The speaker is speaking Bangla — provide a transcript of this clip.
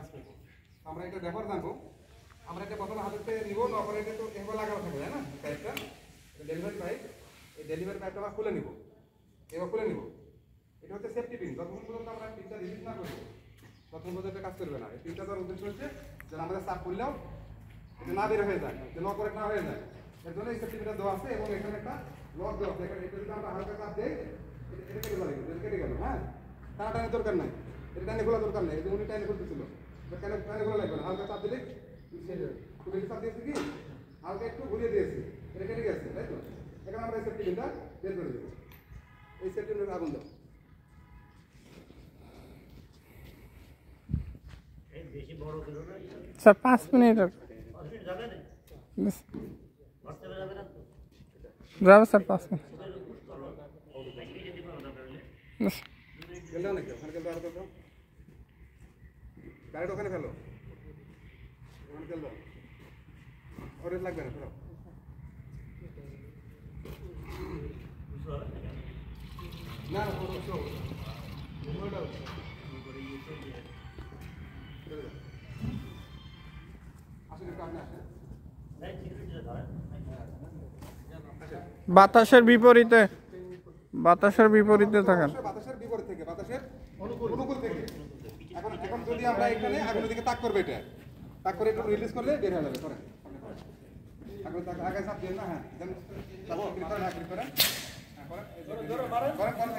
কাজ করবো। আমরা এটা ব্যবহার জানবো। আমরা এটা প্রথমে হাতে নিব, নপরে এটা তো এভাবে লাগানো থাকবে, তাই না? পাইপটা ডেলিভারি পাইপ, এই ডেলিভারি পাইপটা আমরা খুলে নিব, এবার খুলে নিব। এটা হচ্ছে সেফটি পিন। যতক্ষণ পর্যন্ত আমরা পিনটা রিলিজ না করবো ততক্ষণ পর্যন্ত কাজ করবে না। এই পিনটা দেওয়ার উদ্দেশ্য হচ্ছে যেন আমাদের চাপ করলেও এটা না বের হয়ে যায়, যেন অপারেট না হয়ে যায়, এর জন্য এই সেফটি পিনটা দেওয়া আছে। এবং এখানে একটা লক দেওয়া আছে। এটা যদি আমরা হালকা চাপ দিই এটা কেটে যাবে, এটা কেটে গেল। হ্যাঁ, টানাটানির দরকার নাই, এটা টানে খোলা দরকার নেই। এটা উনি টানে খুলতেছিল, কেন টানে খোলা লাগবে না, হালকা চাপ দিলে খুব বেশি চাপ দিয়েছি কি হালকা একটু ঘুরিয়ে দিয়েছি, এটা কেটে গেছে, তাই তো? এখানে আমরা এই সেফটি পিনটা বের করে দেবো। এই সেফটি পিনটা আগুন দাও। স্যার 5 মিনিট যাবে স্যার, 5 মিনিট। গাড়িটা ওখানে ফেলো, ওখানে ফেল দাও, অরেঞ্জ লাগবে না, ফেলো। না না বাতাসের বিপরীতে থাকেন। বাতাসের বিপরীত থেকে, বাতাসের অনুকূল থেকে। এখন যদি আমরা এখানে আগুনের দিকে তাক করবো, এটা তাক করে একটু রিলিজ করলে বের হয়ে যাবে। করেন আগে চাপ দিয়ে না, হ্যাঁ করেন করেন